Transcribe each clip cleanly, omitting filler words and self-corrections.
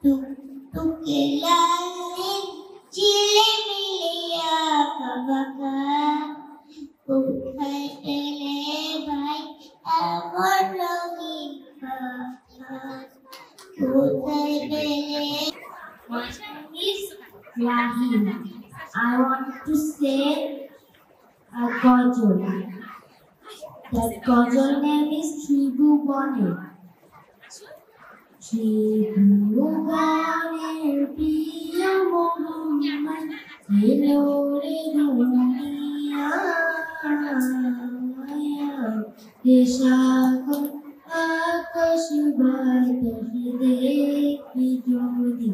तुके लाले चिले मिलिया कबका कोথায় পেলে ভাই এমন রঙিন পাখা কোথায় পেলে My name is Rahim. I want to say a ghazal. That ghazal name is Tribhubane. Tribhubaner priya Muhammad elo re duniya Deshagon akash batash dekhi jodi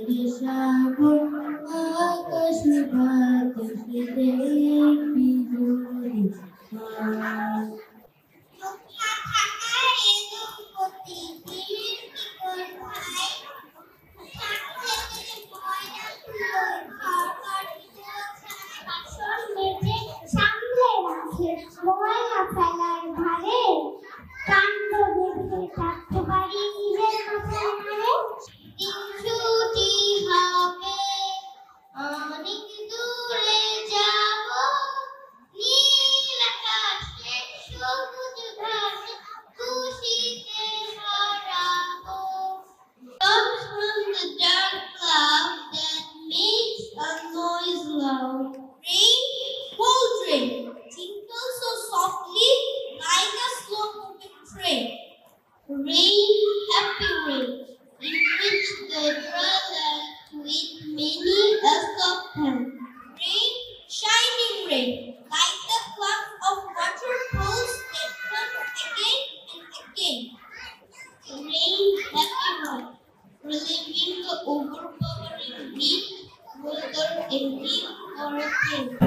Deshagon akash batash dekhi jodi ময়লা ফেলার ভারে কাণ্ড দেখে থাকতে পারি নিজের মাথায় মারে ছুটি হবে অনেক দূরে যাব নীল আকাশে সবুজ ঘাসে খুশিতে হারাবো Comes from the dark cloud that makes a noise loud Rain, cold rain tinkles so softly like a slow-moving train. Rain, happy rain, in which the dwellers with many a soft hand. Rain, shining rain, like the clouds of waterfalls that come again and again. Rain, happy rain, relieving the overpowering heat, weather and heat or a pain.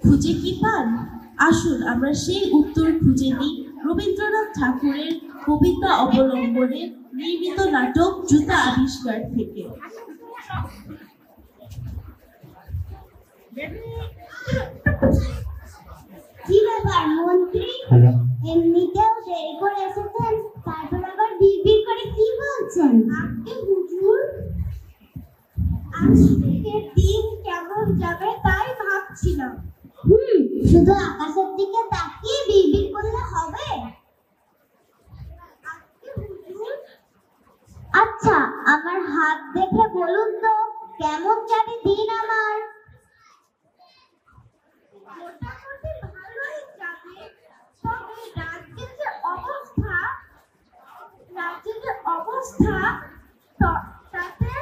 খুঁজে কি পান? আসুন আমরা সেই উত্তর খুঁজে নিই রবীন্দ্রনাথ ঠাকুরের কবিতা অবলম্বনে নির্মিত নাটক জুতা আবিষ্কার থেকে। কি ব্যাপার মন্ত্রী, এমনিতেও দেরি করে এসেছেন, তারপর আবার বিড়বিড় করে কি বলছেন? আজকে হুজুর, আজকের দিন কেমন যাবে তাই ভাবছিলাম। শুধু আকাশের দিকে তাকিয়ে বিড়বিড় করলে হবে? আচ্ছা, আমার হাত দেখে বলুন তো কেমন যাবে দিন আমার? মোটামুটি ভালোই যাবে, তবে রাজ্যের যে অবস্থা তাতে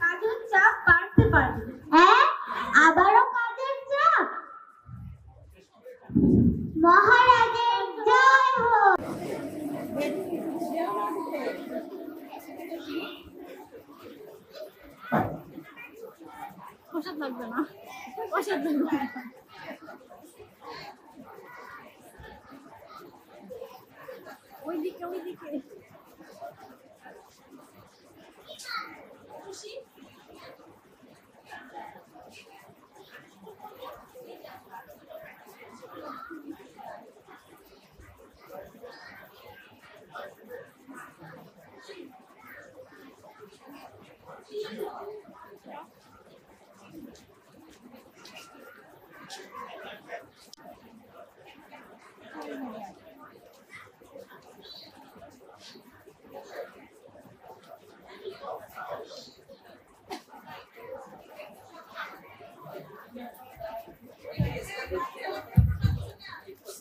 কাজের চাপ বাড়তে পারে। হ্যাঁ, আবারও কাজের চাপ? মহারাজের জয় হোক। প্রসাদ লাগবে না, প্রসাদ লাগবে না। ওইদিকে ওইদিকে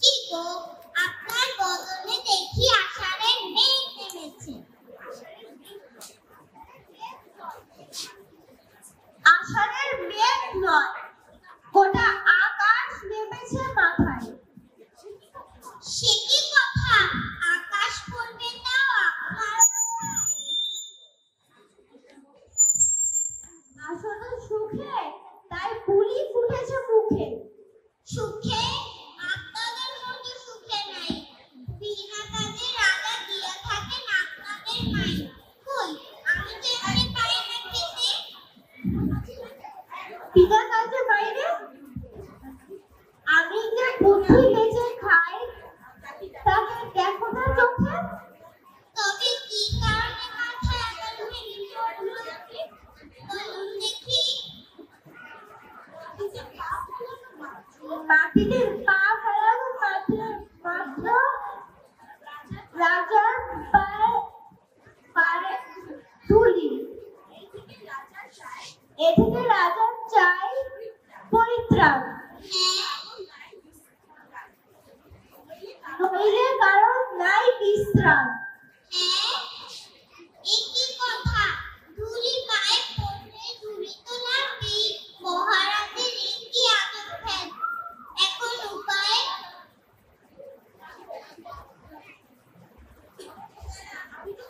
কি গো, আপনার বদনে দেখি আষাঢ়ের মেঘ নেমেছে। আষাঢ়ের মেঘ নয়, গোটা আকাশ নেমেছে মাথায়। সে কি কথা, আকাশ পড়বে তাও আপনার মাথায়? আসলে সুখে, তাই ফুলই ফুটেছে মুখে। সুখে? আপনাদের মতো সুখে নাই, বিনা কাজে রাজা দিয়া থাকেন আপনাদের মাই। কই, আমি তো এখানে পাই না খেতে। বিনা কাজে বাইরে আমি যে বুদ্ধি বেঁচে খাই, তাকে দেখো না চোখে। তবে কি কারণে মাথায় আঘাত ভেঙে পড়লো বলুন দেখি। মাটিতে পা ফেলানো মাত্র রাজার পায়ে তুলি। এ থেকে রাজার চাই পরিত্রাণ, নইলে কারণ নাই বিশ্রাম। একই কথা, ধুলি পায়ে পড়লে ধুলি তো লাগবেই। মহারাজের একই আদব ফেল, এখন উপায়? আমি তো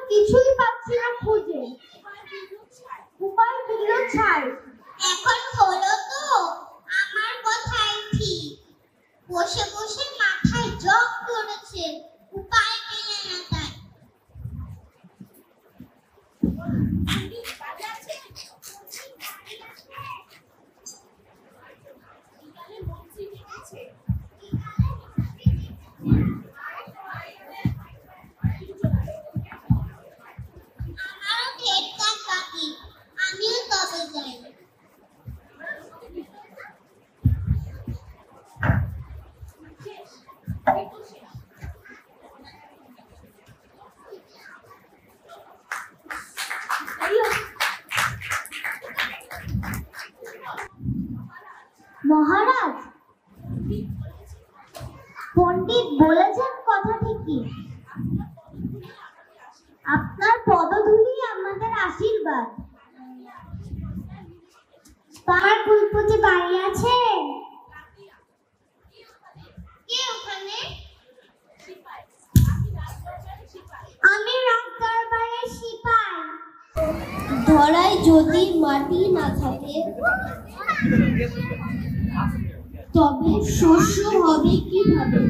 কিছুই পাচ্ছি না খুঁজে, উপায় দিল ছাই। এখন হলো তো আমার কথাই ঠিক, বসে বসে মাথায় জগ করেছে, উপায় পেলে না তাই। আমারও ঢের কাজ বাকি, আমিও তবে যাই। মহারাজ, পণ্ডিত বলেছেন কথা ঠিকই। আপনার পদধূলি আমাদের আশীর্বাদ। আমার কুলপতি বাড়ি আছে? কে ওখানে? আমি রাজদরবারের সিপাই। ধরায় যদি মাটি না থাকে তবে শস্য হবে কিভাবে?